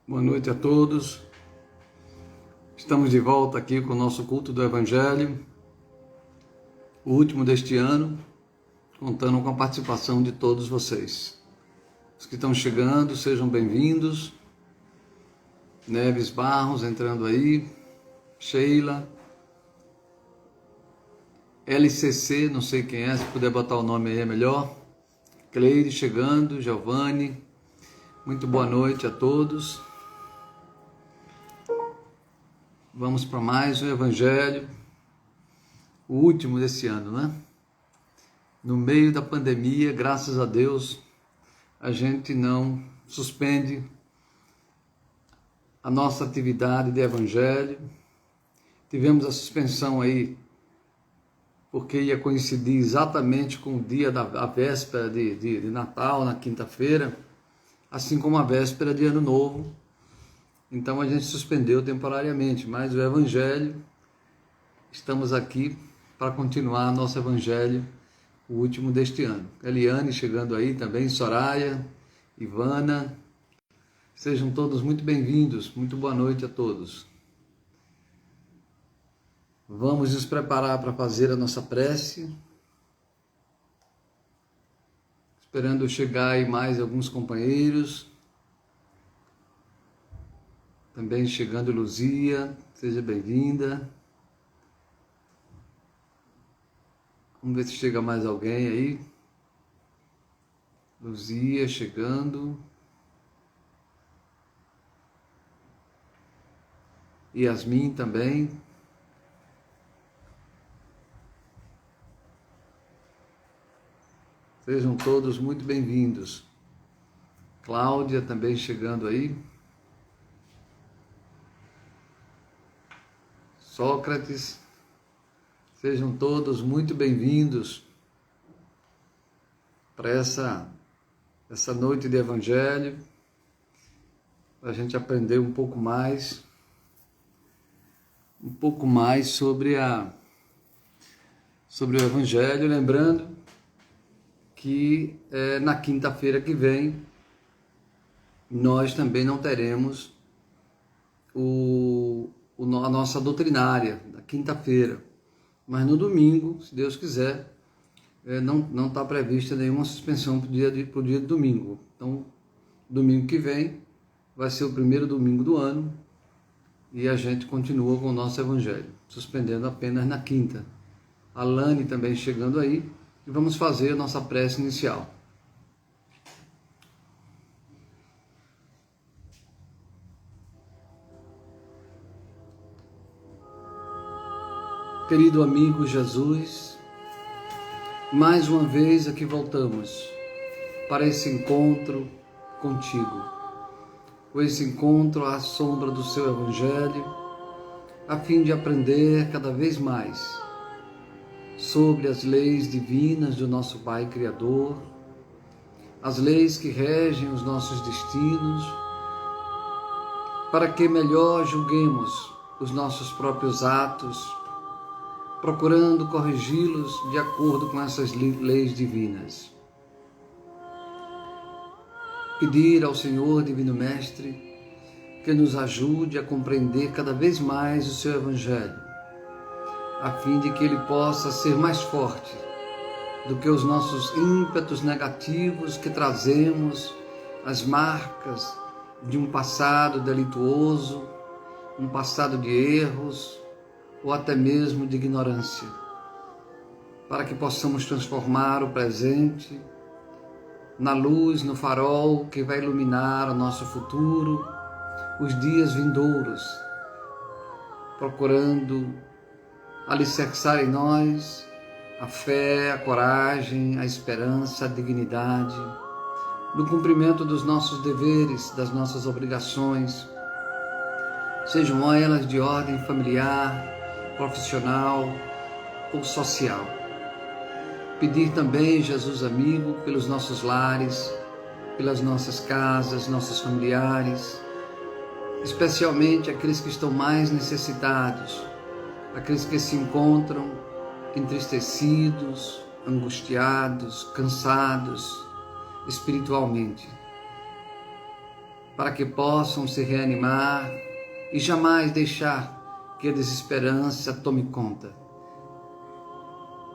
Boa noite a todos. Estamos de volta aqui com o nosso culto do Evangelho, o último deste ano, contando com a participação de todos vocês. Os que estão chegando, sejam bem-vindos. Neves Barros entrando aí, Sheila, LCC, não sei quem é, se puder botar o nome aí é melhor. Cleide chegando, Giovanni, muito boa noite a todos. Vamos para mais um Evangelho, o último desse ano, né? No meio da pandemia, graças a Deus, a gente não suspende a nossa atividade de Evangelho. Tivemos a suspensão aí, porque ia coincidir exatamente com o dia da véspera de Natal, na quinta-feira, assim como a véspera de Ano Novo. Então a gente suspendeu temporariamente, mas o Evangelho, estamos aqui para continuar nosso Evangelho, o último deste ano. Eliane chegando aí também, Soraya, Ivana, sejam todos muito bem-vindos, muito boa noite a todos. Vamos nos preparar para fazer a nossa prece, esperando chegar aí mais alguns companheiros. Também chegando Luzia, seja bem-vinda. Vamos ver se chega mais alguém aí. Luzia chegando. Yasmin também. Sejam todos muito bem-vindos. Cláudia também chegando aí. Sócrates, sejam todos muito bem-vindos para essa noite de Evangelho, para a gente aprender um pouco mais sobre o Evangelho, lembrando que na quinta-feira que vem nós também não teremos a nossa doutrinária, na quinta-feira, mas no domingo, se Deus quiser, não está prevista nenhuma suspensão para o dia de domingo. Então, domingo que vem vai ser o primeiro domingo do ano e a gente continua com o nosso Evangelho, suspendendo apenas na quinta. A Lani também chegando aí e vamos fazer a nossa prece inicial. Querido amigo Jesus, mais uma vez aqui voltamos para esse encontro contigo, com esse encontro à sombra do seu Evangelho, a fim de aprender cada vez mais sobre as leis divinas do nosso Pai Criador, as leis que regem os nossos destinos, para que melhor julguemos os nossos próprios atos, procurando corrigi-los de acordo com essas leis divinas. Pedir ao Senhor Divino Mestre que nos ajude a compreender cada vez mais o seu Evangelho, a fim de que ele possa ser mais forte do que os nossos ímpetos negativos que trazemos, as marcas de um passado delituoso, um passado de erros, ou até mesmo de ignorância, para que possamos transformar o presente na luz, no farol que vai iluminar o nosso futuro, os dias vindouros, procurando alicerçar em nós a fé, a coragem, a esperança, a dignidade, no cumprimento dos nossos deveres, das nossas obrigações, sejam elas de ordem familiar, profissional ou social. Pedir também, Jesus amigo, pelos nossos lares, pelas nossas casas, nossos familiares, especialmente aqueles que estão mais necessitados, aqueles que se encontram entristecidos, angustiados, cansados espiritualmente. para que possam se reanimar e jamais deixar que a desesperança tome conta.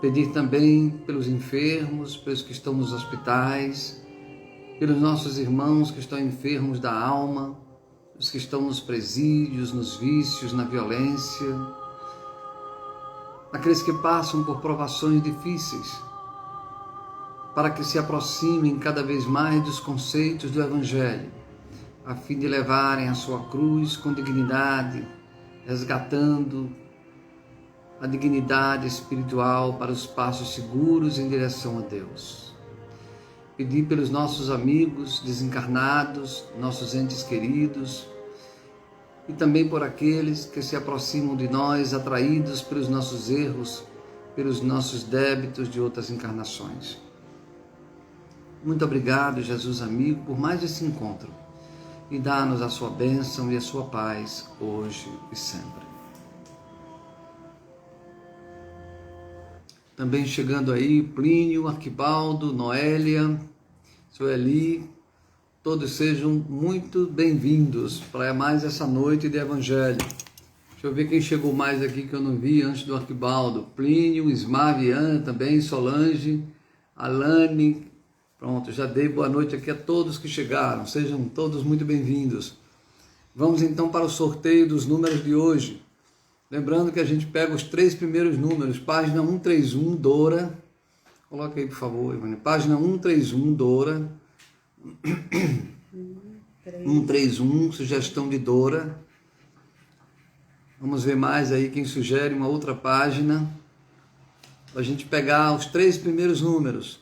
Pedir também pelos enfermos, pelos que estão nos hospitais, pelos nossos irmãos que estão enfermos da alma, os que estão nos presídios, nos vícios, na violência, aqueles que passam por provações difíceis, para que se aproximem cada vez mais dos conceitos do Evangelho, a fim de levarem a sua cruz com dignidade, resgatando a dignidade espiritual para os passos seguros em direção a Deus. Pedir pelos nossos amigos desencarnados, nossos entes queridos, e também por aqueles que se aproximam de nós, atraídos pelos nossos erros, pelos nossos débitos de outras encarnações. Muito obrigado, Jesus amigo, por mais esse encontro, e dá-nos a sua bênção e a sua paz, hoje e sempre. Também chegando aí, Plínio, Arquibaldo, Noélia, Sueli, todos sejam muito bem-vindos para mais essa noite de Evangelho. Deixa eu ver quem chegou mais aqui que eu não vi antes do Arquibaldo. Plínio, Ismar, Viana também, Solange, Alane. Pronto, já dei boa noite aqui a todos que chegaram. Sejam todos muito bem-vindos. Vamos então para o sorteio dos números de hoje. Lembrando que a gente pega os 3 primeiros números, página 131, Dora. Coloca aí, por favor, Ivone. Página 131, Dora. 131, sugestão de Dora. Vamos ver mais aí quem sugere uma outra página. Para a gente pegar os 3 primeiros números.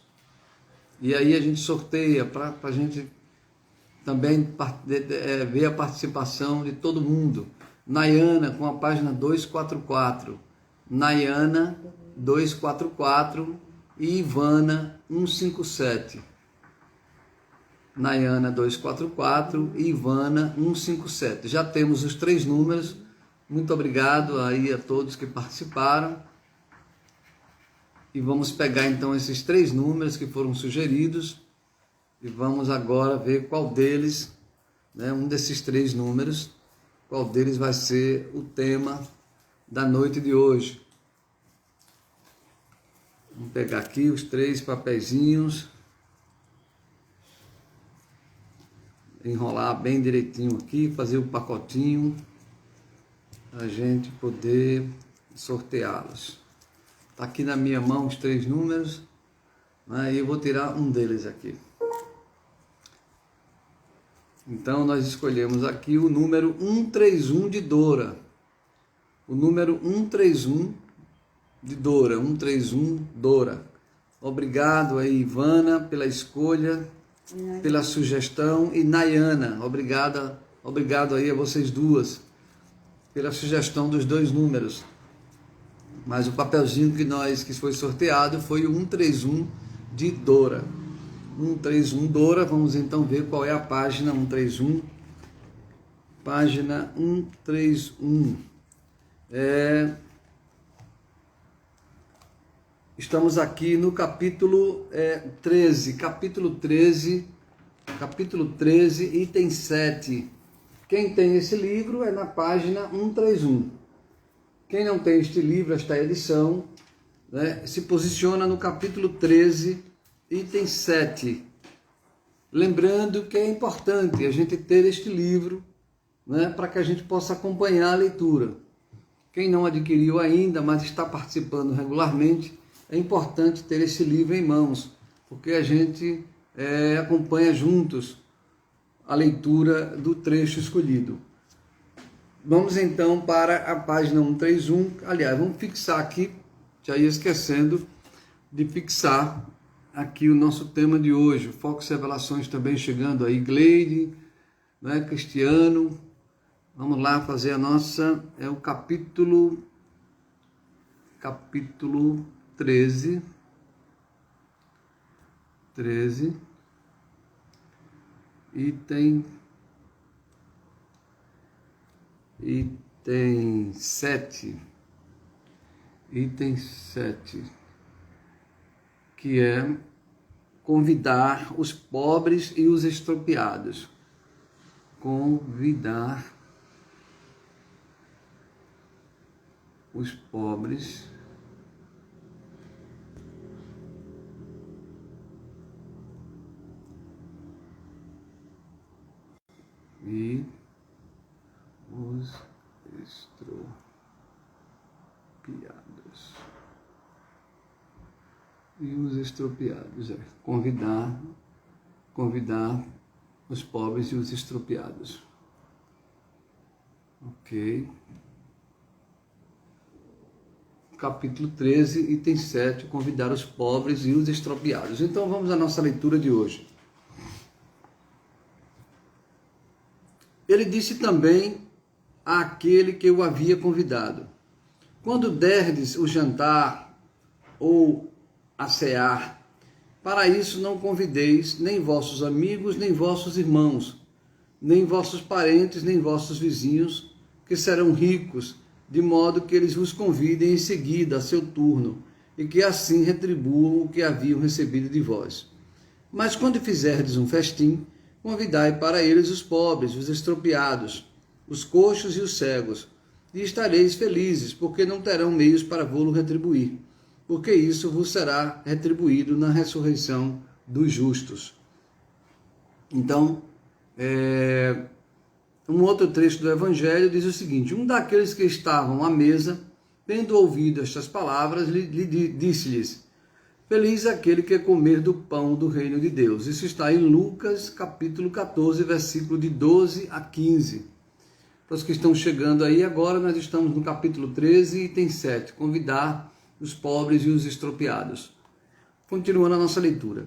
E aí a gente sorteia para a gente também ver a participação de todo mundo. Nayana com a página 244, Nayana 244 e Ivana 157. Nayana 244 e Ivana 157. Já temos os 3 números. Muito obrigado aí a todos que participaram. E vamos pegar então esses 3 números que foram sugeridos e vamos agora ver qual deles, um desses 3 números, qual deles vai ser o tema da noite de hoje. Vamos pegar aqui os 3 papeizinhos, enrolar bem direitinho aqui, fazer o pacotinho, para a gente poder sorteá-los. Está aqui na minha mão os 3 números, e eu vou tirar um deles aqui. Então, nós escolhemos aqui o número 131 de Dora. O número 131 de Dora. 131 Dora. Obrigado aí, Ivana, pela escolha, pela sugestão. E Nayana, obrigado aí a vocês duas, pela sugestão dos 2 números. Mas o papelzinho que foi sorteado foi o 131 de Dora. 131 Dora, vamos então ver qual é a página 131. Página 131. Estamos aqui no capítulo 13. Capítulo 13, item 7. Quem tem esse livro é na página 131. Quem não tem este livro, esta edição, se posiciona no capítulo 13, item 7. Lembrando que é importante a gente ter este livro, para que a gente possa acompanhar a leitura. Quem não adquiriu ainda, mas está participando regularmente, é importante ter esse livro em mãos, porque a gente acompanha juntos a leitura do trecho escolhido. Vamos então para a página 131. Aliás, vamos fixar aqui, já ia esquecendo de fixar aqui o nosso tema de hoje. Focos e Revelações também chegando aí. Gleide, Cristiano. Vamos lá fazer a nossa, o capítulo 13, item 7, que é convidar os pobres e os extropiados. convidar os pobres e os estropiados. E os estropiados, convidar os pobres e os estropiados. Ok. Capítulo 13, item 7, convidar os pobres e os estropiados. Então vamos à nossa leitura de hoje. Ele disse também àquele que o havia convidado: quando derdes o jantar ou a cear, para isso não convideis nem vossos amigos, nem vossos irmãos, nem vossos parentes, nem vossos vizinhos, que serão ricos, de modo que eles vos convidem em seguida a seu turno, e que assim retribuam o que haviam recebido de vós. Mas quando fizerdes um festim, convidai para eles os pobres, os estropiados, os coxos e os cegos, e estareis felizes, porque não terão meios para vô-lo retribuir, porque isso vos será retribuído na ressurreição dos justos. Então, um outro trecho do Evangelho diz o seguinte: um daqueles que estavam à mesa, tendo ouvido estas palavras, disse-lhes: feliz aquele que comer do pão do reino de Deus. Isso está em Lucas, capítulo 14, versículo de 12 a 15. Para os que estão chegando aí agora, nós estamos no capítulo 13, item 7, convidar os pobres e os estropiados. Continuando a nossa leitura.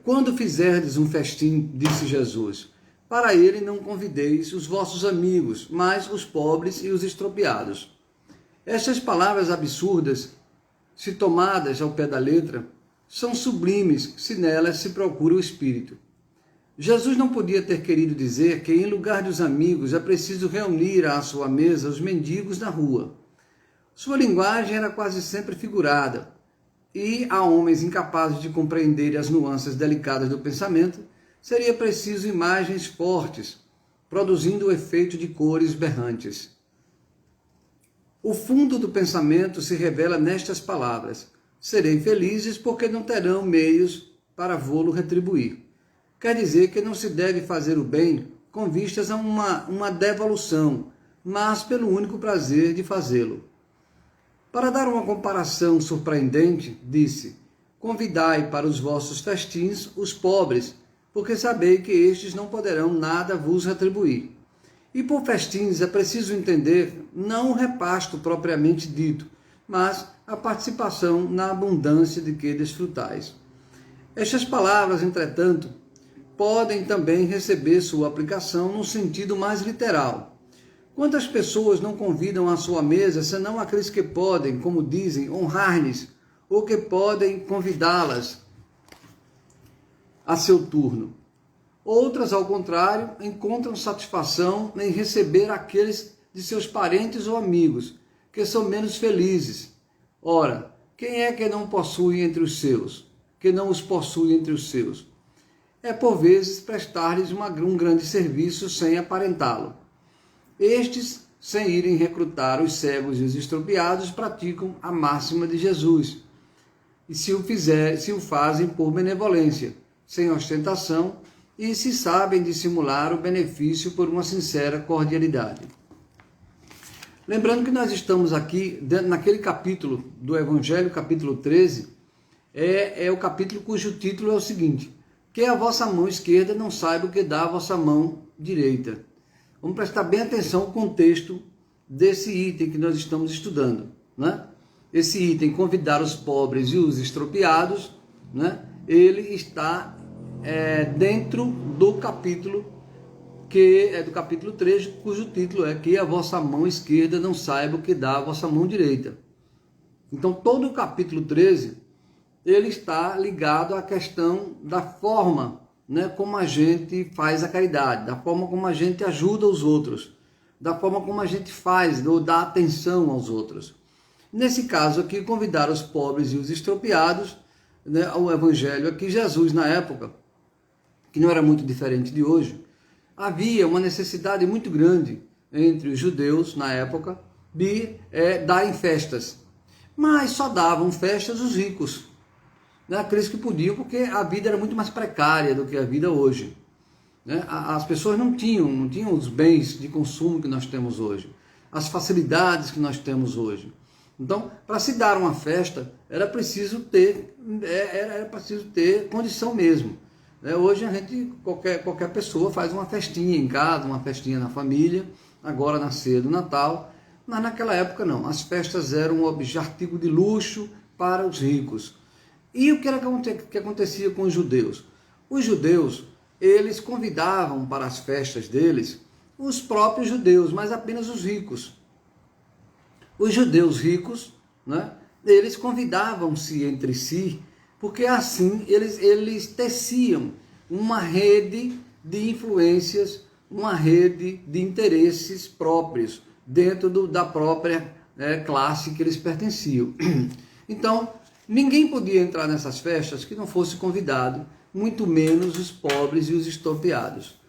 Quando fizerdes um festim, disse Jesus, para ele não convideis os vossos amigos, mas os pobres e os estropiados. Estas palavras absurdas, se tomadas ao pé da letra, são sublimes se nelas se procura o Espírito. Jesus não podia ter querido dizer que, em lugar dos amigos, é preciso reunir à sua mesa os mendigos na rua. Sua linguagem era quase sempre figurada, e a homens incapazes de compreender as nuances delicadas do pensamento, seria preciso imagens fortes, produzindo o efeito de cores berrantes. O fundo do pensamento se revela nestas palavras: serei felizes porque não terão meios para vô-lo retribuir. Quer dizer que não se deve fazer o bem com vistas a uma devolução, mas pelo único prazer de fazê-lo. Para dar uma comparação surpreendente, disse: convidai para os vossos festins os pobres, porque sabei que estes não poderão nada vos retribuir. E por festins é preciso entender não o repasto propriamente dito, mas a participação na abundância de que desfrutais. Estas palavras, entretanto, podem também receber sua aplicação no sentido mais literal. Quantas pessoas não convidam à sua mesa, senão aqueles que podem, como dizem, honrar-lhes, ou que podem convidá-las a seu turno? Outras, ao contrário, encontram satisfação em receber aqueles de seus parentes ou amigos, que são menos felizes. Ora, quem é que não possui entre os seus? Que não os possui entre os seus? É por vezes prestar-lhes um grande serviço sem aparentá-lo. Estes, sem irem recrutar os cegos e os estropiados, praticam a máxima de Jesus, e se o fazem por benevolência, sem ostentação, e se sabem dissimular o benefício por uma sincera cordialidade. Lembrando que nós estamos aqui naquele capítulo do Evangelho, capítulo 13, é o capítulo cujo título é o seguinte: que a vossa mão esquerda não saiba o que dá a vossa mão direita. Vamos prestar bem atenção ao contexto desse item que nós estamos estudando, né? Esse item, convidar os pobres e os estropiados, né? Ele está dentro do capítulo que é do capítulo 3, cujo título é que a vossa mão esquerda não saiba o que dá a vossa mão direita. Então todo o capítulo 13 ele está ligado à questão da forma, né, como a gente faz a caridade, da forma como a gente ajuda os outros, da forma como a gente faz ou dá atenção aos outros. Nesse caso aqui, convidar os pobres e os estropiados, né, o Evangelho aqui, Jesus na época, que não era muito diferente de hoje, havia uma necessidade muito grande entre os judeus, na época, de darem festas. Mas só davam festas os ricos, né? Aqueles que podiam, porque a vida era muito mais precária do que a vida hoje, né? As pessoas não tinham os bens de consumo que nós temos hoje, as facilidades que nós temos hoje. Então, para se dar uma festa, era preciso ter condição mesmo. Hoje a gente, qualquer pessoa faz uma festinha em casa, uma festinha na família, agora na ceia do Natal, mas naquela época não. As festas eram um artigo de luxo para os ricos. E o que era que acontecia com os judeus? Os judeus, eles convidavam para as festas deles os próprios judeus, mas apenas os ricos. Os judeus ricos, né, eles convidavam-se entre si, porque assim eles teciam uma rede de influências, uma rede de interesses próprios dentro da própria classe que eles pertenciam. Então, ninguém podia entrar nessas festas que não fosse convidado, muito menos os pobres e os estropiados.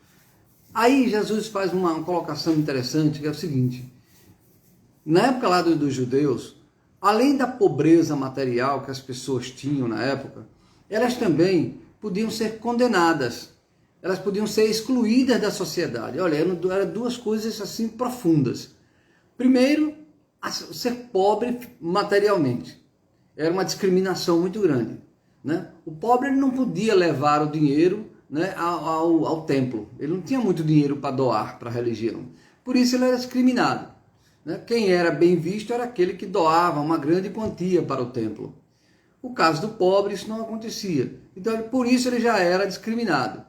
Aí Jesus faz uma colocação interessante, que é o seguinte: na época lá dos judeus, além da pobreza material que as pessoas tinham na época, elas também podiam ser condenadas, elas podiam ser excluídas da sociedade. Olha, eram duas coisas assim profundas. Primeiro, ser pobre materialmente. Era uma discriminação muito grande, né? O pobre ele não podia levar o dinheiro, né, ao templo. Ele não tinha muito dinheiro para doar para a religião. Por isso ele era discriminado. Quem era bem visto era aquele que doava uma grande quantia para o templo. No caso do pobre, isso não acontecia. Então, por isso ele já era discriminado.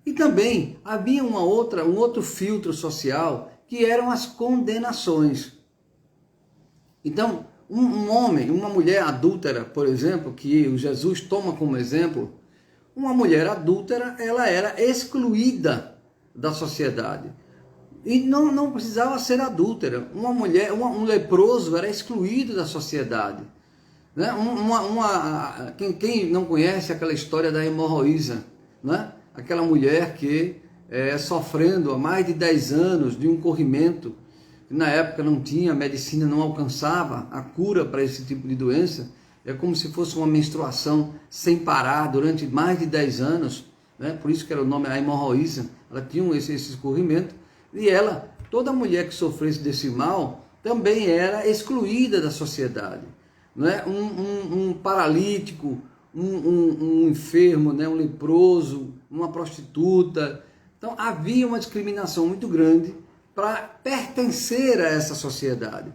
E também havia um outro filtro social, que eram as condenações. Então, um homem, uma mulher adúltera, por exemplo, que o Jesus toma como exemplo, uma mulher adúltera, ela era excluída da sociedade. E não precisava ser adúltera. Uma mulher, um leproso era excluído da sociedade. Né? Quem não conhece aquela história da hemorroísa, né? Aquela mulher que sofrendo há mais de 10 anos de um corrimento, que na época não tinha, a medicina não alcançava a cura para esse tipo de doença, é como se fosse uma menstruação sem parar durante mais de 10 anos, né? Por isso que era o nome a hemorroísa, ela tinha esse escorrimento. E ela, toda mulher que sofresse desse mal, também era excluída da sociedade. Não é? Um paralítico, um enfermo, né? Um leproso, uma prostituta. Então havia uma discriminação muito grande para pertencer a essa sociedade.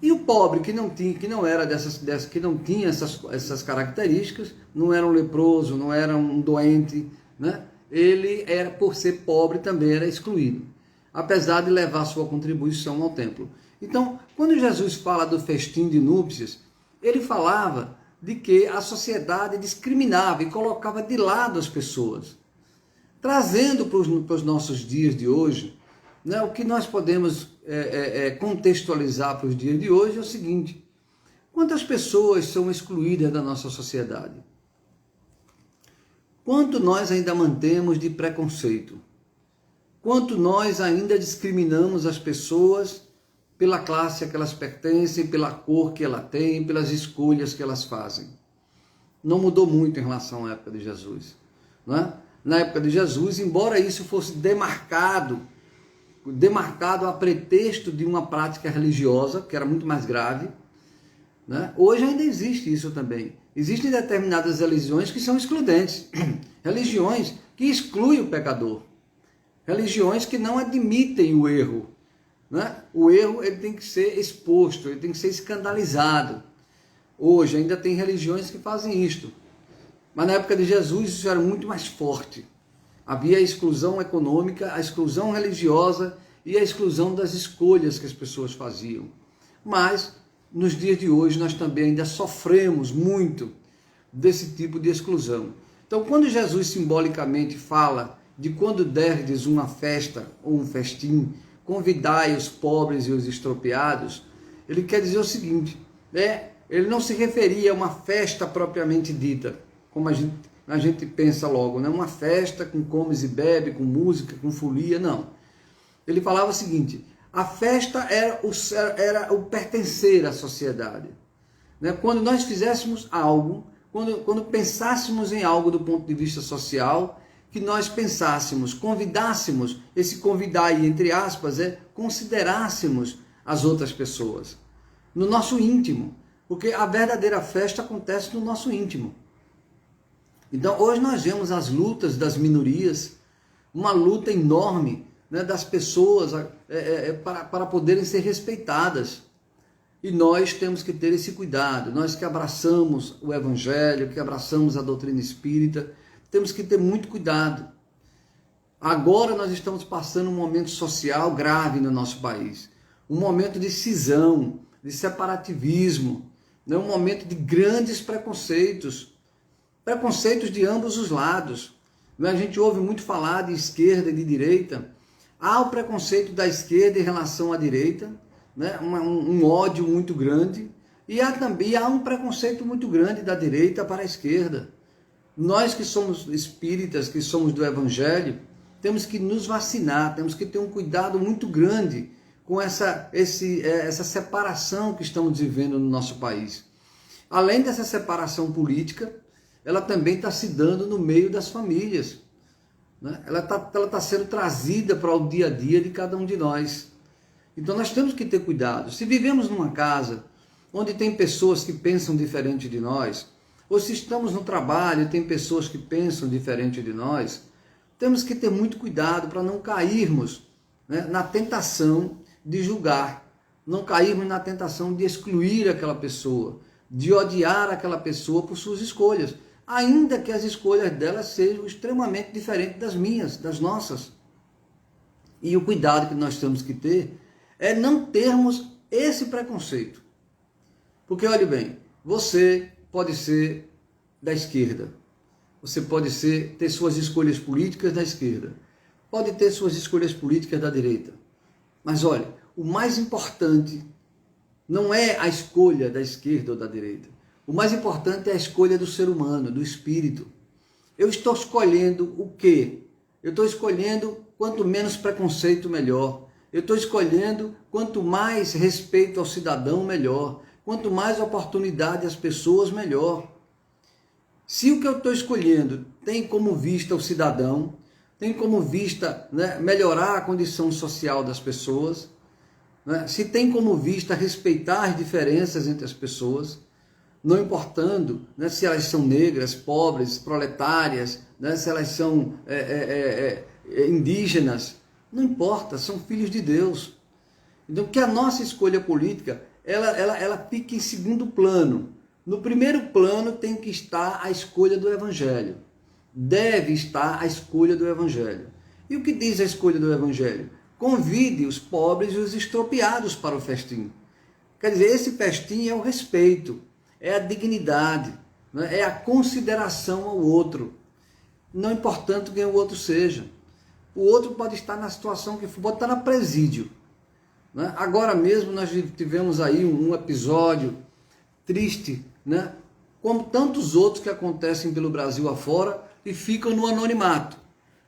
E o pobre que não tinha essas características, não era um leproso, não era um doente, né? Ele era, por ser pobre, também era excluído, apesar de levar sua contribuição ao templo. Então, quando Jesus fala do festim de núpcias, ele falava de que a sociedade discriminava e colocava de lado as pessoas. Trazendo para os nossos dias de hoje, né, o que nós podemos contextualizar para os dias de hoje é o seguinte: quantas pessoas são excluídas da nossa sociedade? Quanto nós ainda mantemos de preconceito? Quanto nós ainda discriminamos as pessoas pela classe a que elas pertencem, pela cor que ela tem, pelas escolhas que elas fazem? Não mudou muito em relação à época de Jesus, não é? Na época de Jesus, embora isso fosse demarcado a pretexto de uma prática religiosa, que era muito mais grave, né? Hoje ainda existe isso também. Existem determinadas religiões que são excludentes, religiões que excluem o pecador, religiões que não admitem o erro, né? O erro ele tem que ser exposto, ele tem que ser escandalizado. Hoje ainda tem religiões que fazem isto, mas na época de Jesus isso era muito mais forte. Havia a exclusão econômica, a exclusão religiosa e a exclusão das escolhas que as pessoas faziam. Mas nos dias de hoje nós também ainda sofremos muito desse tipo de exclusão. Então, quando Jesus simbolicamente fala de quando derdes uma festa ou um festim, convidai os pobres e os estropiados, ele quer dizer o seguinte: ele não se referia a uma festa propriamente dita, como a gente pensa logo, né? Uma festa com comes e bebe, com música, com folia, não. Ele falava o seguinte, a festa era o pertencer à sociedade. Né? Quando nós fizéssemos algo, quando pensássemos em algo do ponto de vista social, que nós pensássemos, convidássemos, esse convidar aí, entre aspas, considerássemos as outras pessoas, no nosso íntimo, porque a verdadeira festa acontece no nosso íntimo. Então, hoje nós vemos as lutas das minorias, uma luta enorme, né, das pessoas para poderem ser respeitadas. E nós temos que ter esse cuidado, nós que abraçamos o Evangelho, que abraçamos a doutrina espírita, temos que ter muito cuidado. Agora nós estamos passando um momento social grave no nosso país, um momento de cisão, de separativismo, né? Um momento de grandes preconceitos de ambos os lados. A gente ouve muito falar de esquerda e de direita. Há o preconceito da esquerda em relação à direita, né? Um ódio muito grande, e há um preconceito muito grande da direita para a esquerda. Nós que somos espíritas, que somos do Evangelho, temos que nos vacinar, temos que ter um cuidado muito grande com essa separação que estamos vivendo no nosso país. Além dessa separação política, ela também está se dando no meio das famílias. Né? Ela está sendo trazida para o dia a dia de cada um de nós. Então nós temos que ter cuidado. Se vivemos numa casa onde tem pessoas que pensam diferente de nós, ou se estamos no trabalho e tem pessoas que pensam diferente de nós, temos que ter muito cuidado para não cairmos, né, na tentação de julgar, não cairmos na tentação de excluir aquela pessoa, de odiar aquela pessoa por suas escolhas, ainda que as escolhas dela sejam extremamente diferentes das minhas, das nossas. E o cuidado que nós temos que ter é não termos esse preconceito. Porque, olhe bem, você pode ser da esquerda, você pode ter suas escolhas políticas da esquerda, pode ter suas escolhas políticas da direita. Mas olha, o mais importante não é a escolha da esquerda ou da direita. O mais importante é a escolha do ser humano, do espírito. Eu estou escolhendo o quê? Eu estou escolhendo quanto menos preconceito, melhor. Eu estou escolhendo quanto mais respeito ao cidadão, melhor. Quanto mais oportunidade às pessoas, melhor. Se o que eu estou escolhendo tem como vista o cidadão, tem como vista, né, melhorar a condição social das pessoas, né, se tem como vista respeitar as diferenças entre as pessoas, não importando, né, se elas são negras, pobres, proletárias, né, se elas são indígenas, não importa, são filhos de Deus. Então que a nossa escolha política ela fica em segundo plano. No primeiro plano tem que estar a escolha do Evangelho. Deve estar a escolha do Evangelho. E o que diz a escolha do Evangelho? Convide os pobres e os estropiados para o festim. Quer dizer, esse festim é o respeito, é a dignidade, né? É a consideração ao outro, não importando quem o outro seja. O outro pode estar na situação que for, pode estar no presídio. Né? Agora mesmo nós tivemos aí um episódio triste, né? Como tantos outros que acontecem pelo Brasil afora e ficam no anonimato.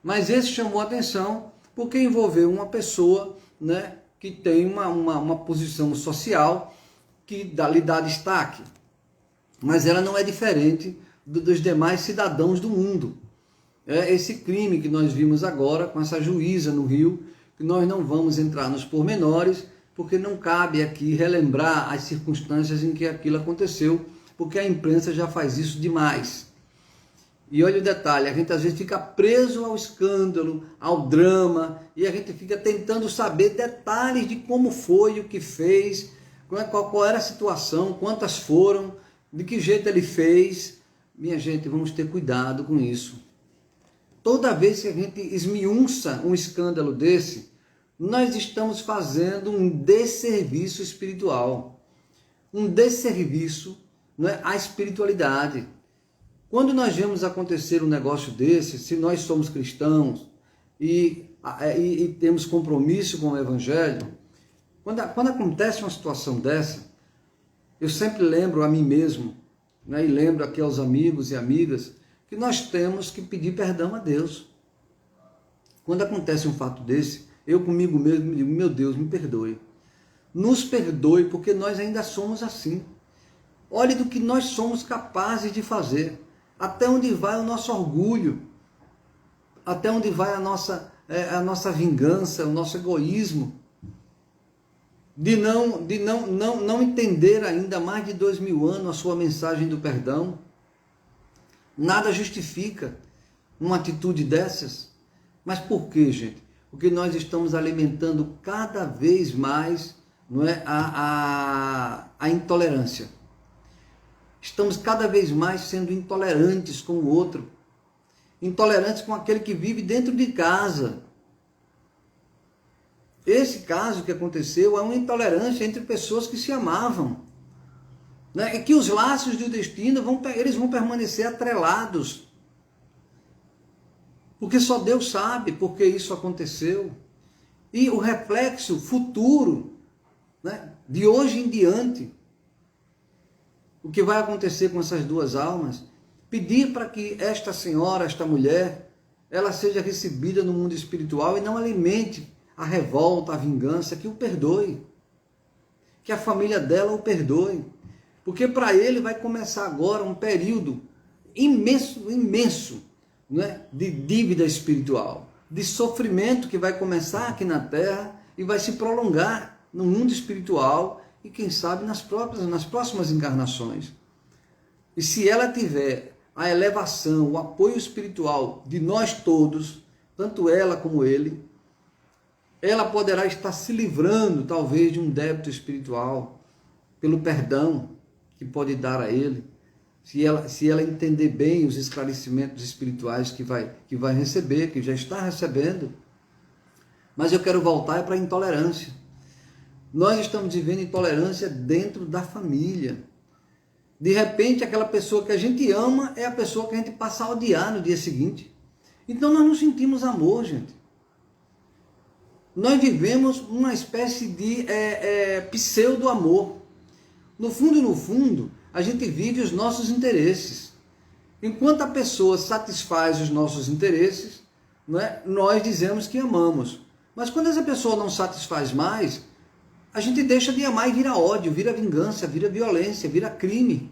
Mas esse chamou a atenção porque envolveu uma pessoa, né, que tem uma posição social que lhe dá destaque. Mas ela não é diferente dos demais cidadãos do mundo. É esse crime que nós vimos agora com essa juíza no Rio, que nós não vamos entrar nos pormenores, porque não cabe aqui relembrar as circunstâncias em que aquilo aconteceu, porque a imprensa já faz isso demais. E olha o detalhe, a gente às vezes fica preso ao escândalo, ao drama, e a gente fica tentando saber detalhes de como foi, o que fez, qual era a situação, quantas foram, de que jeito ele fez. Minha gente, vamos ter cuidado com isso. Toda vez que a gente esmiuça um escândalo desse, nós estamos fazendo um desserviço espiritual, um desserviço, né, à espiritualidade. Quando nós vemos acontecer um negócio desse, se nós somos cristãos e temos compromisso com o Evangelho, quando acontece uma situação dessa, eu sempre lembro a mim mesmo, né, e lembro aqui aos amigos e amigas, que nós temos que pedir perdão a Deus. Quando acontece um fato desse, eu comigo mesmo me digo, meu Deus, me perdoe. Nos perdoe, porque nós ainda somos assim. Olhe do que nós somos capazes de fazer. Até onde vai o nosso orgulho. Até onde vai a nossa vingança, o nosso egoísmo. De não entender ainda mais de 2000 anos a sua mensagem do perdão. Nada justifica uma atitude dessas. Mas por quê, gente? Porque nós estamos alimentando cada vez mais, não é, a intolerância. Estamos cada vez mais sendo intolerantes com o outro. Intolerantes com aquele que vive dentro de casa. Esse caso que aconteceu é uma intolerância entre pessoas que se amavam. Né? E que os laços do destino eles vão permanecer atrelados. Porque só Deus sabe por que isso aconteceu. E o reflexo futuro, né, de hoje em diante, o que vai acontecer com essas duas almas, pedir para que esta senhora, esta mulher, ela seja recebida no mundo espiritual e não alimente a revolta, a vingança, que o perdoe. Que a família dela o perdoe. Porque para ele vai começar agora um período imenso, né, de dívida espiritual, de sofrimento que vai começar aqui na terra e vai se prolongar no mundo espiritual e quem sabe nas próximas encarnações. E se ela tiver a elevação, o apoio espiritual de nós todos, tanto ela como ele, ela poderá estar se livrando talvez de um débito espiritual pelo perdão que pode dar a ele, se ela entender bem os esclarecimentos espirituais que vai receber, que já está recebendo. Mas eu quero voltar para a intolerância. Nós estamos vivendo intolerância dentro da família. De repente, aquela pessoa que a gente ama é a pessoa que a gente passa a odiar no dia seguinte. Então nós não sentimos amor, gente. Nós vivemos uma espécie de pseudo-amor. No fundo, a gente vive os nossos interesses. Enquanto a pessoa satisfaz os nossos interesses, não é, nós dizemos que amamos. Mas quando essa pessoa não satisfaz mais, a gente deixa de amar e vira ódio, vira vingança, vira violência, vira crime.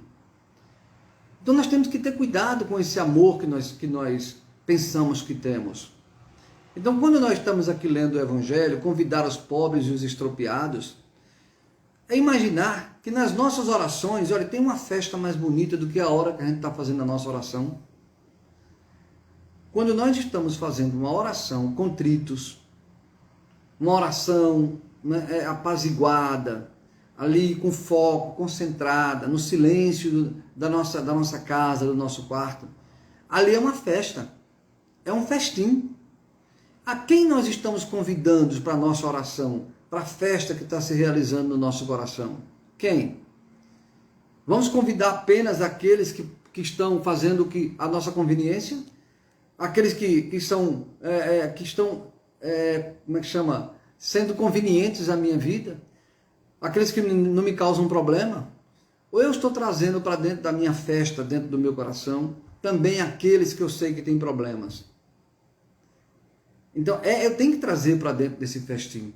Então nós temos que ter cuidado com esse amor que nós pensamos que temos. Então quando nós estamos aqui lendo o Evangelho, convidar os pobres e os estropiados, é imaginar que nas nossas orações, olha, tem uma festa mais bonita do que a hora que a gente está fazendo a nossa oração. Quando nós estamos fazendo uma oração contritos, uma oração, né, apaziguada, ali com foco, concentrada, no silêncio da nossa casa, do nosso quarto, ali é uma festa, é um festim. A quem nós estamos convidando para a nossa oração, para a festa que está se realizando no nosso coração? Quem? Vamos convidar apenas aqueles que estão fazendo a nossa conveniência? Aqueles que estão, como é que chama? Sendo convenientes à minha vida? Aqueles que não me causam problema? Ou eu estou trazendo para dentro da minha festa, dentro do meu coração, também aqueles que eu sei que têm problemas? Então, eu tenho que trazer para dentro desse festim.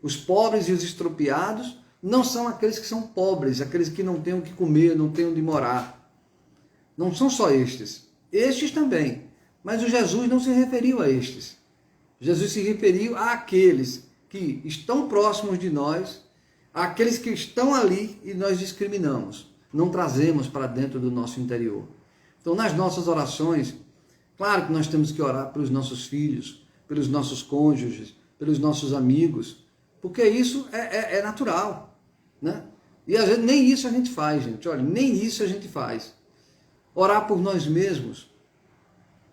Os pobres e os estropiados não são aqueles que são pobres, aqueles que não têm o que comer, não têm onde morar. Não são só estes. Estes também. Mas o Jesus não se referiu a estes. Jesus se referiu àqueles que estão próximos de nós, àqueles que estão ali e nós discriminamos. Não trazemos para dentro do nosso interior. Então, nas nossas orações, claro que nós temos que orar pelos nossos filhos, pelos nossos cônjuges, pelos nossos amigos, porque isso é natural, né? E às vezes nem isso a gente faz, gente. Olha, nem isso a gente faz. Orar por nós mesmos,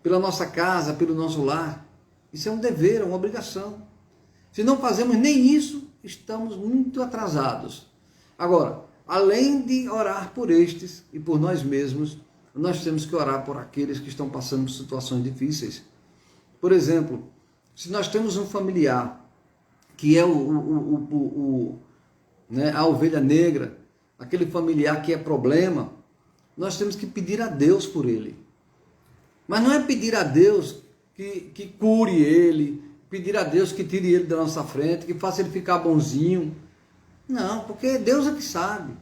pela nossa casa, pelo nosso lar, isso é um dever, é uma obrigação. Se não fazemos nem isso, estamos muito atrasados. Agora, além de orar por estes e por nós mesmos, nós temos que orar por aqueles que estão passando por situações difíceis. Por exemplo, se nós temos um familiar que é a ovelha negra, aquele familiar que é problema, nós temos que pedir a Deus por ele. Mas não é pedir a Deus que cure ele, pedir a Deus que tire ele da nossa frente, que faça ele ficar bonzinho. Não, porque Deus é que sabe.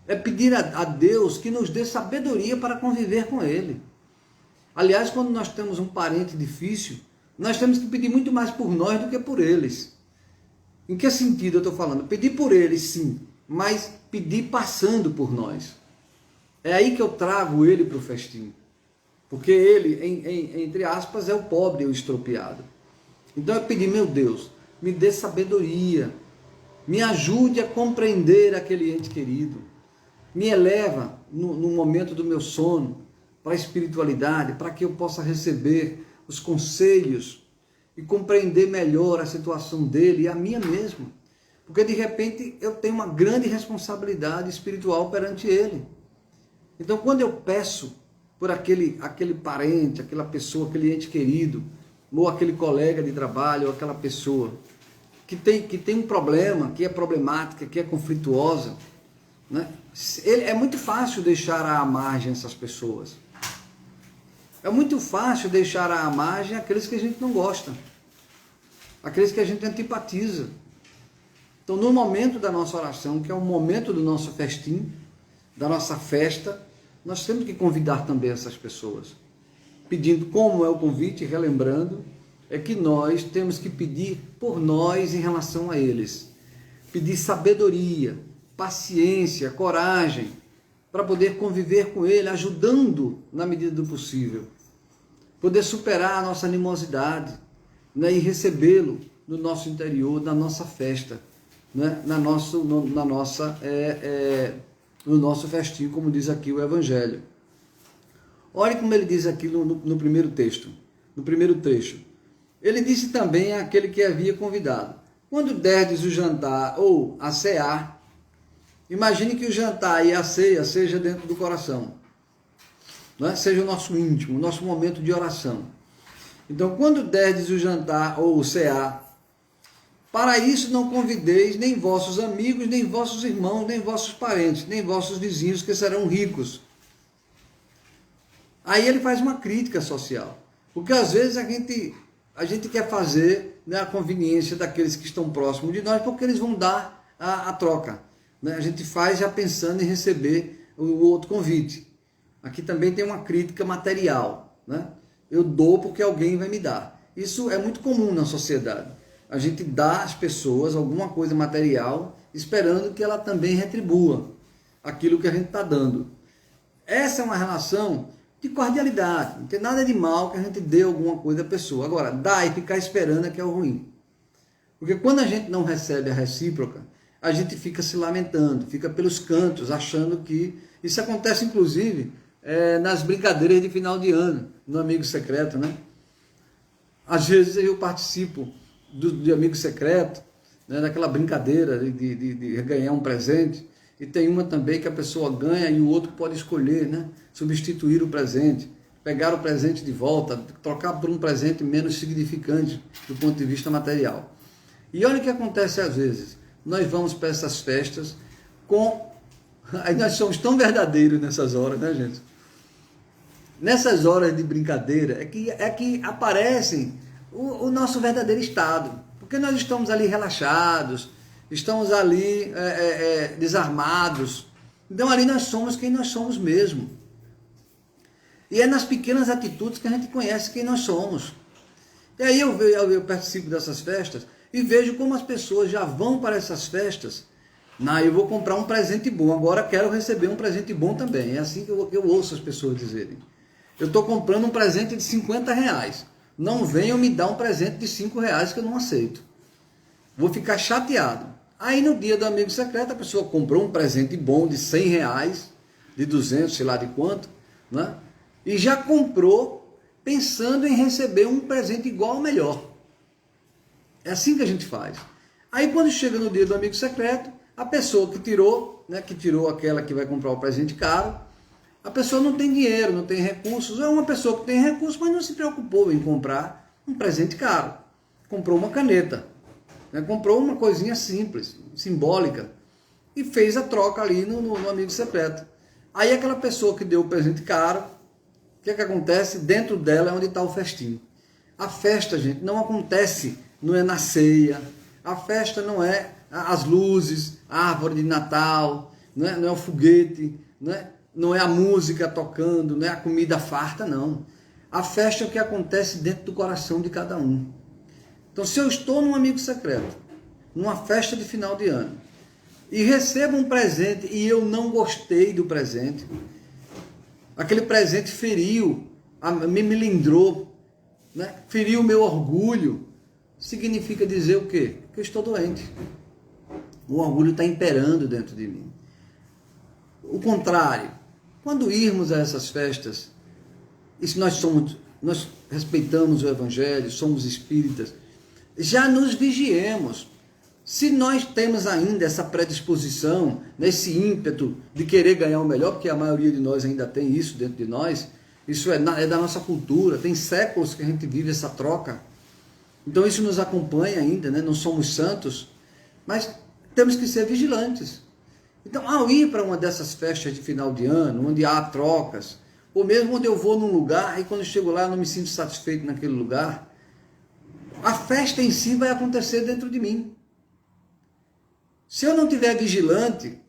É pedir a Deus que nos dê sabedoria para conviver com ele. Aliás, quando nós temos um parente difícil, nós temos que pedir muito mais por nós do que por eles. Em que sentido eu estou falando? Pedir por eles, sim, mas pedir passando por nós. É aí que eu trago ele para o festim. Porque ele, entre aspas, é o pobre, o estropiado. Então eu pedi, meu Deus, me dê sabedoria, me ajude a compreender aquele ente querido, me eleva no momento do meu sono para a espiritualidade, para que eu possa receber os conselhos e compreender melhor a situação dele e a minha mesmo. Porque de repente eu tenho uma grande responsabilidade espiritual perante ele. Então quando eu peço por aquele parente, aquela pessoa, aquele ente querido, ou aquele colega de trabalho, ou aquela pessoa que tem um problema, que é problemática, que é conflituosa, né? É muito fácil deixar à margem essas pessoas. É muito fácil deixar à margem aqueles que a gente não gosta, aqueles que a gente antipatiza. Então, no momento da nossa oração, que é o momento do nosso festim, da nossa festa, nós temos que convidar também essas pessoas. Pedindo como é o convite, relembrando, é que nós temos que pedir por nós em relação a eles. Pedir sabedoria, paciência, coragem, para poder conviver com ele, ajudando na medida do possível. Poder superar a nossa animosidade, né, e recebê-lo no nosso interior, na nossa festa, né, no nosso festim, como diz aqui o Evangelho. Olhe como ele diz aqui no primeiro texto, no primeiro trecho. Ele disse também àquele que havia convidado: quando derdes o jantar ou a cear, imagine que o jantar e a ceia seja dentro do coração, né? Seja o nosso íntimo, o nosso momento de oração. Então, quando derdes o jantar ou o cear, para isso não convideis nem vossos amigos, nem vossos irmãos, nem vossos parentes, nem vossos vizinhos, que serão ricos. Aí ele faz uma crítica social, porque às vezes a gente quer fazer, né, a conveniência daqueles que estão próximos de nós, porque eles vão dar a troca. Né? A gente faz já pensando em receber o outro convite. Aqui também tem uma crítica material, né? Eu dou porque alguém vai me dar. Isso é muito comum na sociedade. A gente dá às pessoas alguma coisa material, esperando que ela também retribua aquilo que a gente está dando. Essa é uma relação de cordialidade. Não tem nada de mal que a gente dê alguma coisa à pessoa. Agora, dar e ficar esperando é que é o ruim. Porque quando a gente não recebe a recíproca, a gente fica se lamentando, fica pelos cantos, achando que... Isso acontece, inclusive, nas brincadeiras de final de ano, no Amigo Secreto, né? Às vezes eu participo de Amigo Secreto, né, daquela brincadeira de ganhar um presente, e tem uma também que a pessoa ganha e o outro pode escolher, né? Substituir o presente, pegar o presente de volta, trocar por um presente menos significante do ponto de vista material. E olha o que acontece às vezes. Nós vamos para essas festas aí nós somos tão verdadeiros nessas horas, né, gente? Nessas horas de brincadeira é que aparecem o nosso verdadeiro estado. Porque nós estamos ali relaxados, estamos ali desarmados. Então ali nós somos quem nós somos mesmo. E é nas pequenas atitudes que a gente conhece quem nós somos. E aí eu participo dessas festas e vejo como as pessoas já vão para essas festas. Eu vou comprar um presente bom, agora quero receber um presente bom também. É assim que eu ouço as pessoas dizerem. Eu estou comprando um presente de R$50. Não venham me dar um presente de R$5 que eu não aceito. Vou ficar chateado. Aí no dia do Amigo Secreto a pessoa comprou um presente bom de R$100, de 200, sei lá de quanto, né? E já comprou pensando em receber um presente igual ou melhor. É assim que a gente faz. Aí quando chega no dia do Amigo Secreto, a pessoa que tirou, né, aquela que vai comprar o presente caro, a pessoa não tem dinheiro, não tem recursos, é uma pessoa que tem recursos, mas não se preocupou em comprar um presente caro. Comprou uma caneta, né, comprou uma coisinha simples, simbólica, e fez a troca ali no Amigo Secreto. Aí aquela pessoa que deu o presente caro, que é que acontece? Dentro dela é onde está o festim. A festa, gente, não acontece, não é na ceia. A festa não é as luzes, a árvore de Natal, não é o foguete, não é a música tocando, não é a comida farta, não. A festa é o que acontece dentro do coração de cada um. Então, se eu estou num amigo secreto, numa festa de final de ano, e recebo um presente e eu não gostei do presente, aquele presente feriu, me melindrou, feriu o meu orgulho, significa dizer o quê? Que eu estou doente. O orgulho está imperando dentro de mim. O contrário, quando irmos a essas festas, e se nós respeitamos o Evangelho, somos espíritas, já nos vigiemos. Se nós temos ainda essa predisposição, esse ímpeto de querer ganhar o melhor, porque a maioria de nós ainda tem isso dentro de nós, isso é da nossa cultura, tem séculos que a gente vive essa troca. Então isso nos acompanha ainda, não somos santos, mas temos que ser vigilantes. Então, ao ir para uma dessas festas de final de ano, onde há trocas, ou mesmo onde eu vou num lugar e quando eu chego lá eu não me sinto satisfeito naquele lugar, a festa em si vai acontecer dentro de mim. Se eu não estiver vigilante,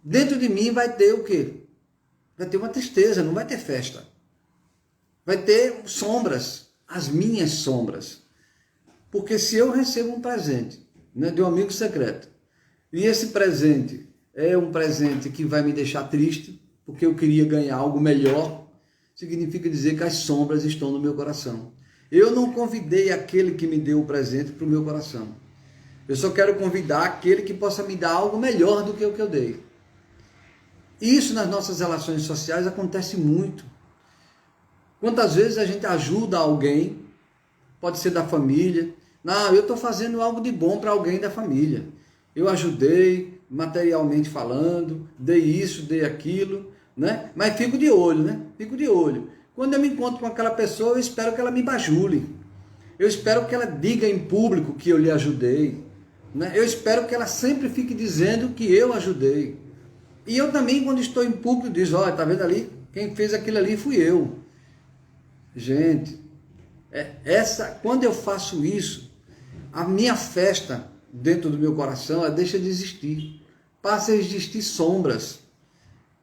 dentro de mim vai ter o quê? Vai ter uma tristeza, não vai ter festa. Vai ter sombras, as minhas sombras. Porque se eu recebo um presente de um amigo secreto, e esse presente é um presente que vai me deixar triste, porque eu queria ganhar algo melhor, significa dizer que as sombras estão no meu coração. Eu não convidei aquele que me deu o presente para o meu coração. Eu só quero convidar aquele que possa me dar algo melhor do que o que eu dei. Isso nas nossas relações sociais acontece muito. Quantas vezes a gente ajuda alguém, pode ser da família, não, eu estou fazendo algo de bom para alguém da família. Eu ajudei, materialmente falando, dei isso, dei aquilo, mas fico de olho, Fico de olho. Quando eu me encontro com aquela pessoa, eu espero que ela me bajule. Eu espero que ela diga em público que eu lhe ajudei. Eu espero que ela sempre fique dizendo que eu ajudei. E eu também, quando estou em público, diz, olha, tá vendo ali? Quem fez aquilo ali fui eu. Gente, quando eu faço isso, a minha festa dentro do meu coração, ela deixa de existir. Passa a existir sombras.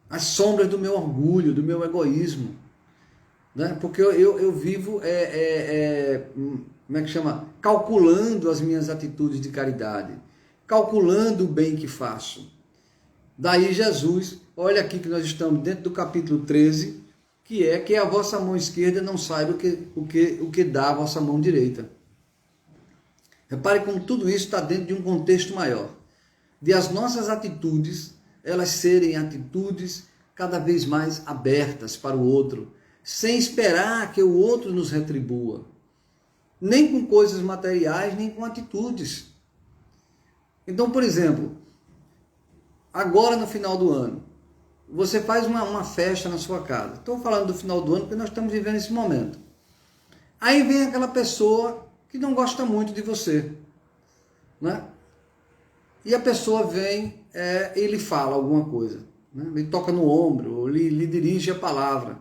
As sombras do meu orgulho, do meu egoísmo. Porque eu vivo, como é que chama? Calculando as minhas atitudes de caridade. Calculando o bem que faço. Daí Jesus, olha aqui que nós estamos dentro do capítulo 13, que a vossa mão esquerda não saiba o que dá a vossa mão direita. Repare como tudo isso está dentro de um contexto maior. De as nossas atitudes, elas serem atitudes cada vez mais abertas para o outro, sem esperar que o outro nos retribua. Nem com coisas materiais, nem com atitudes. Então, por exemplo, agora no final do ano, você faz uma festa na sua casa. Estou falando do final do ano porque nós estamos vivendo esse momento. Aí vem aquela pessoa que não gosta muito de você. E a pessoa vem e lhe fala alguma coisa. Ele toca no ombro, ou lhe dirige a palavra.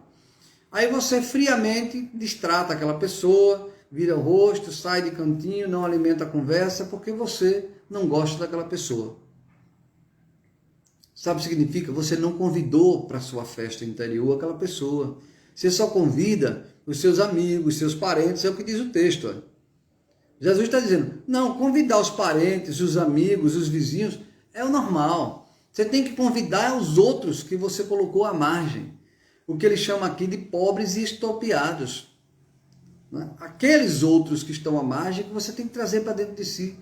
Aí você friamente destrata aquela pessoa, vira o rosto, sai de cantinho, não alimenta a conversa, porque você não gosta daquela pessoa. Sabe o que significa? Você não convidou para a sua festa interior aquela pessoa. Você só convida os seus amigos, seus parentes, é o que diz o texto. Olha. Jesus está dizendo, não, convidar os parentes, os amigos, os vizinhos, é o normal. Você tem que convidar os outros que você colocou à margem. O que ele chama aqui de pobres e expropriados. Aqueles outros que estão à margem que você tem que trazer para dentro de si.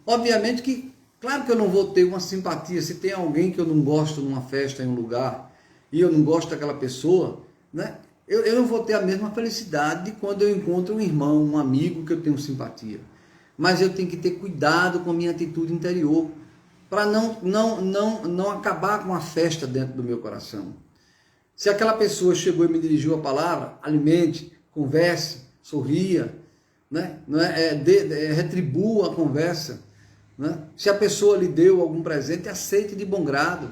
Obviamente que, claro que eu não vou ter uma simpatia, se tem alguém que eu não gosto numa festa, em um lugar, e eu não gosto daquela pessoa, eu não vou ter a mesma felicidade de quando eu encontro um irmão, um amigo que eu tenho simpatia. Mas eu tenho que ter cuidado com a minha atitude interior, para não acabar com a festa dentro do meu coração. Se aquela pessoa chegou e me dirigiu a palavra, alimente, converse, sorria, retribua a conversa. Se a pessoa lhe deu algum presente, aceite de bom grado.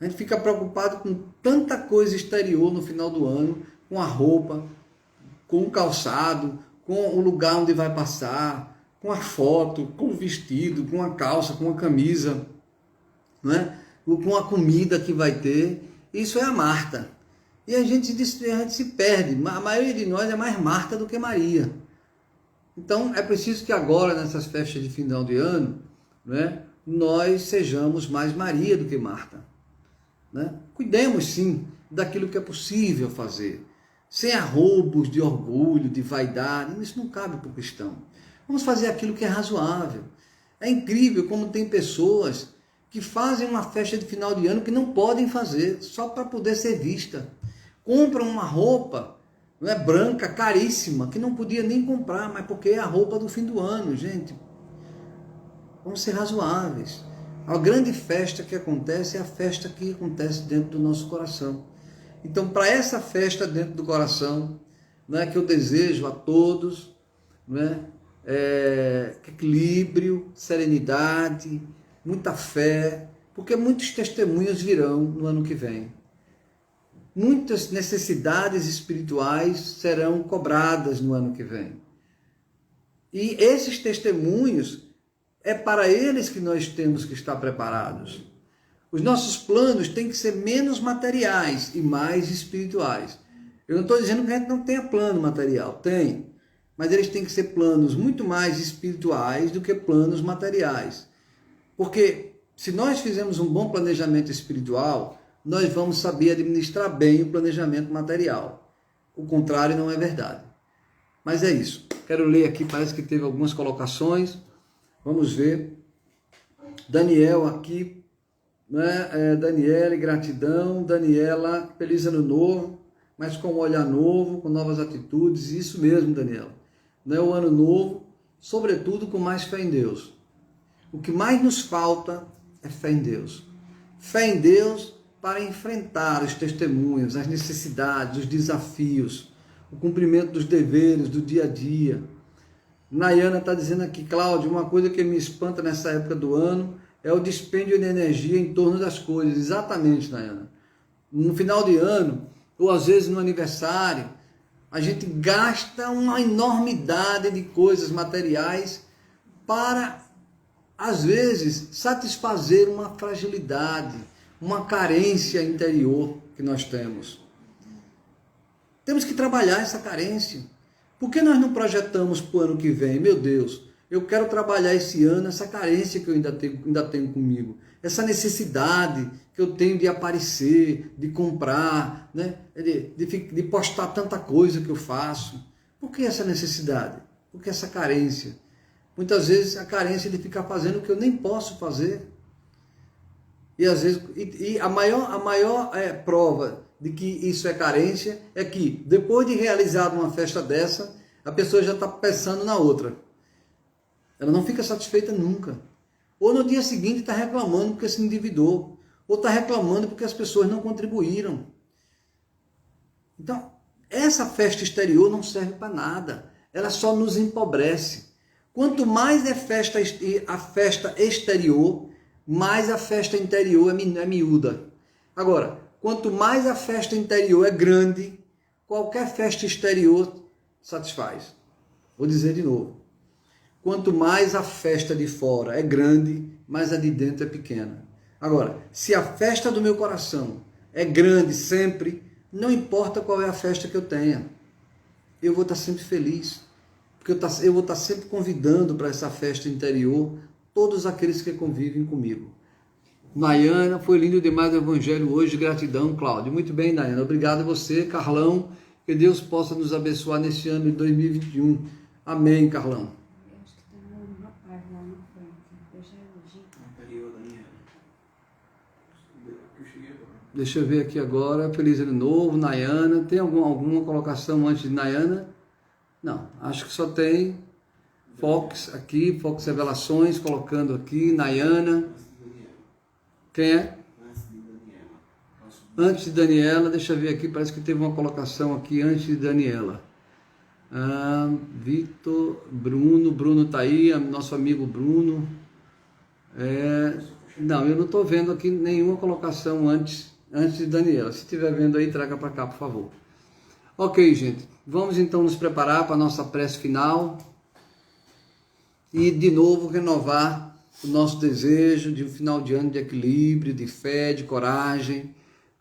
A gente fica preocupado com tanta coisa exterior no final do ano, com a roupa, com o calçado, com o lugar onde vai passar, com a foto, com o vestido, com a calça, com a camisa, né? Com a comida que vai ter. Isso é a Marta. E a gente se perde. A maioria de nós é mais Marta do que Maria. Então é preciso que agora, nessas festas de final de ano, né, nós sejamos mais Maria do que Marta. Né? Cuidemos sim daquilo que é possível fazer, sem arroubos de orgulho, de vaidade. Isso não cabe para o cristão. Vamos fazer aquilo que é razoável. É incrível como tem pessoas que fazem uma festa de final de ano que não podem fazer, só para poder ser vista. Compram uma roupa, não é, branca, caríssima, que não podia nem comprar, mas porque é a roupa do fim do ano, gente. Vamos ser razoáveis. A grande festa que acontece é a festa que acontece dentro do nosso coração. Então, para essa festa dentro do coração, né, que eu desejo a todos, né, equilíbrio, serenidade, muita fé, porque muitos testemunhos virão no ano que vem. Muitas necessidades espirituais serão cobradas no ano que vem. E esses testemunhos, é para eles que nós temos que estar preparados. Os nossos planos têm que ser menos materiais e mais espirituais. Eu não estou dizendo que a gente não tenha plano material, tem. Mas eles têm que ser planos muito mais espirituais do que planos materiais. Porque se nós fizermos um bom planejamento espiritual, nós vamos saber administrar bem o planejamento material. O contrário não é verdade. Mas é isso. Quero ler aqui, parece que teve algumas colocações. Vamos ver. Daniel aqui, né? Daniela, gratidão. Daniela, feliz ano novo, mas com um olhar novo, com novas atitudes. Isso mesmo, Daniela. Não é o ano novo, sobretudo com mais fé em Deus. O que mais nos falta é fé em Deus. Fé em Deus para enfrentar os testemunhos, as necessidades, os desafios, o cumprimento dos deveres do dia a dia. Nayana está dizendo aqui, Cláudio, uma coisa que me espanta nessa época do ano é o dispêndio de energia em torno das coisas. Exatamente, Nayana. No final de ano, ou às vezes no aniversário, a gente gasta uma enormidade de coisas materiais para, às vezes, satisfazer uma fragilidade, uma carência interior que nós temos. Temos que trabalhar essa carência. Por que nós não projetamos para o ano que vem? Meu Deus, eu quero trabalhar esse ano essa carência que eu ainda tenho comigo. Essa necessidade que eu tenho de aparecer, de comprar, né? de postar tanta coisa que eu faço. Por que essa necessidade? Por que essa carência? Muitas vezes a carência de ficar fazendo o que eu nem posso fazer. E às vezes, a maior prova de que isso é carência é que depois de realizar uma festa dessa, a pessoa já está pensando na outra. Ela não fica satisfeita nunca. Ou no dia seguinte está reclamando porque se endividou. Ou está reclamando porque as pessoas não contribuíram. Então, essa festa exterior não serve para nada. Ela só nos empobrece. Quanto mais é a festa exterior, mais a festa interior é miúda. Agora, quanto mais a festa interior é grande, qualquer festa exterior satisfaz. Vou dizer de novo. Quanto mais a festa de fora é grande, mais a de dentro é pequena. Agora, se a festa do meu coração é grande sempre, não importa qual é a festa que eu tenha, eu vou estar sempre feliz. Porque eu vou estar sempre convidando para essa festa interior todos aqueles que convivem comigo. Nayana, foi lindo demais o evangelho hoje, gratidão, Cláudio. Muito bem, Nayana, obrigado a você, Carlão, que Deus possa nos abençoar nesse ano de 2021. Amém, Carlão. Acho que tem um rapaz lá na frente, deixa eu ver. Deixa eu ver aqui agora, feliz ano novo, Nayana. Tem alguma colocação antes de Nayana? Não, acho que só tem Fox aqui, Fox Revelações, colocando aqui, Nayana. Quem é? Antes de Daniela, deixa eu ver aqui, parece que teve uma colocação aqui antes de Daniela. Vitor, Bruno está aí, nosso amigo Bruno. Não, eu não estou vendo aqui nenhuma colocação antes de Daniela. Se estiver vendo aí, traga para cá, por favor. Ok, gente. Vamos então nos preparar para a nossa prece final. E de novo renovar o nosso desejo de um final de ano de equilíbrio, de fé, de coragem,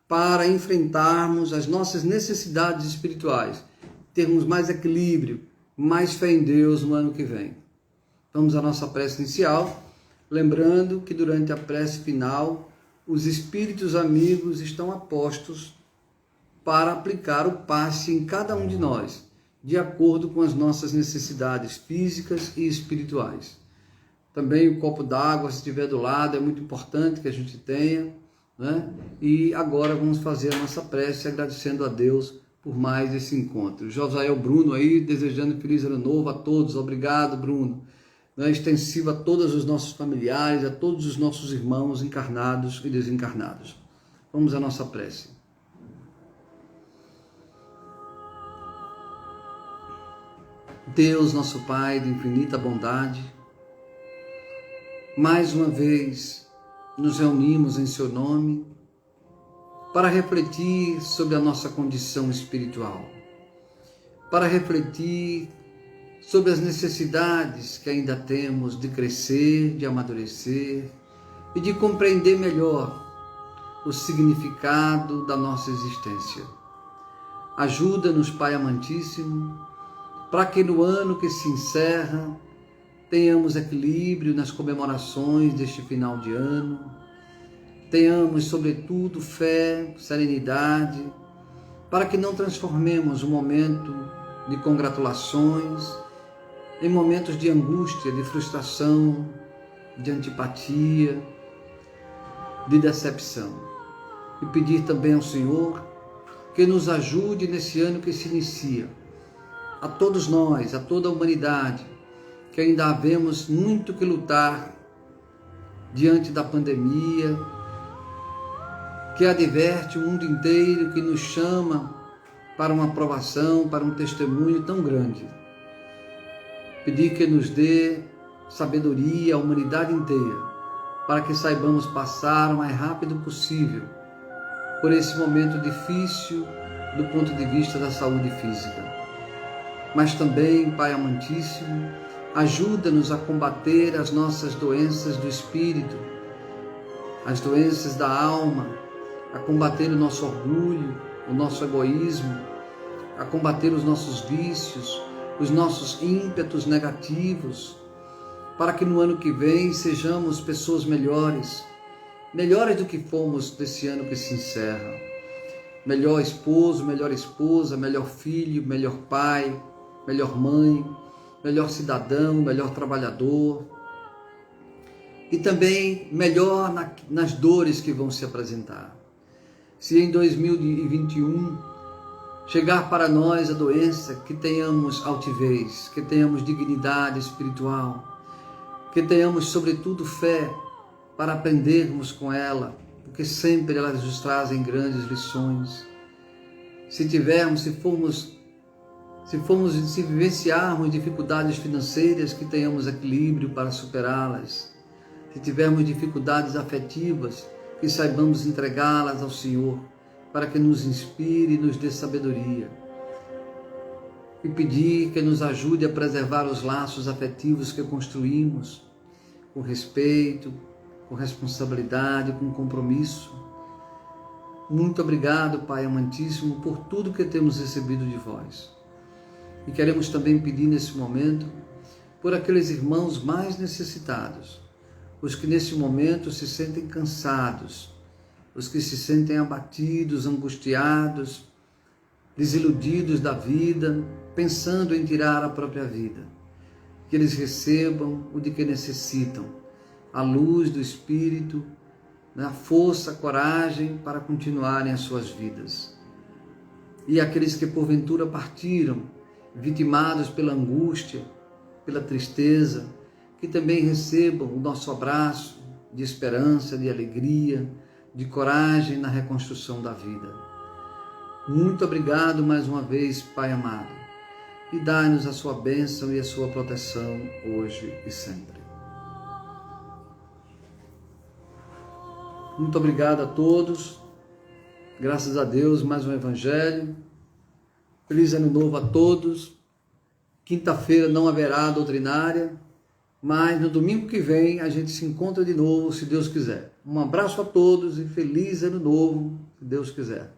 para enfrentarmos as nossas necessidades espirituais, termos mais equilíbrio, mais fé em Deus no ano que vem. Vamos à nossa prece inicial, lembrando que durante a prece final, os espíritos amigos estão a postos para aplicar o passe em cada um de nós, de acordo com as nossas necessidades físicas e espirituais. Também o copo d'água, se estiver do lado, é muito importante que a gente tenha, né? E agora vamos fazer a nossa prece agradecendo a Deus por mais esse encontro. Josael Bruno aí, desejando feliz ano novo a todos. Obrigado, Bruno. Né? Extensivo a todos os nossos familiares, a todos os nossos irmãos encarnados e desencarnados. Vamos à nossa prece. Deus, nosso Pai de infinita bondade, mais uma vez nos reunimos em Seu nome para refletir sobre a nossa condição espiritual, para refletir sobre as necessidades que ainda temos de crescer, de amadurecer e de compreender melhor o significado da nossa existência. Ajuda-nos, Pai amantíssimo, para que no ano que se encerra tenhamos equilíbrio nas comemorações deste final de ano, tenhamos, sobretudo, fé, serenidade, para que não transformemos o momento de congratulações em momentos de angústia, de frustração, de antipatia, de decepção. E pedir também ao Senhor que nos ajude nesse ano que se inicia, a todos nós, a toda a humanidade, que ainda havemos muito que lutar diante da pandemia, que adverte o mundo inteiro, que nos chama para uma aprovação, para um testemunho tão grande. Pedir que nos dê sabedoria à humanidade inteira, para que saibamos passar o mais rápido possível por esse momento difícil do ponto de vista da saúde física. Mas também, Pai amantíssimo, ajuda-nos a combater as nossas doenças do espírito, as doenças da alma, a combater o nosso orgulho, o nosso egoísmo, a combater os nossos vícios, os nossos ímpetos negativos, para que no ano que vem sejamos pessoas melhores do que fomos nesse ano que se encerra. Melhor esposo, melhor esposa, melhor filho, melhor pai, melhor mãe, melhor cidadão, melhor trabalhador. E também melhor nas dores que vão se apresentar. Se em 2021 chegar para nós a doença, que tenhamos altivez, que tenhamos dignidade espiritual, que tenhamos sobretudo fé para aprendermos com ela, porque sempre elas nos trazem grandes lições. Se vivenciarmos dificuldades financeiras, que tenhamos equilíbrio para superá-las. Se tivermos dificuldades afetivas, que saibamos entregá-las ao Senhor, para que nos inspire e nos dê sabedoria. E pedir que nos ajude a preservar os laços afetivos que construímos, com respeito, com responsabilidade, com compromisso. Muito obrigado, Pai amantíssimo, por tudo que temos recebido de vós. E queremos também pedir nesse momento por aqueles irmãos mais necessitados, os que nesse momento se sentem cansados, os que se sentem abatidos, angustiados, desiludidos da vida, pensando em tirar a própria vida. Que eles recebam o de que necessitam, a luz do Espírito, a força, a coragem para continuarem as suas vidas. E aqueles que porventura partiram, vitimados pela angústia, pela tristeza, que também recebam o nosso abraço de esperança, de alegria, de coragem na reconstrução da vida. Muito obrigado mais uma vez, Pai amado, e dai-nos a sua bênção e a sua proteção hoje e sempre. Muito obrigado a todos. Graças a Deus, mais um Evangelho. Feliz Ano Novo a todos. Quinta-feira não haverá doutrinária, mas no domingo que vem a gente se encontra de novo, se Deus quiser. Um abraço a todos e feliz Ano Novo, se Deus quiser.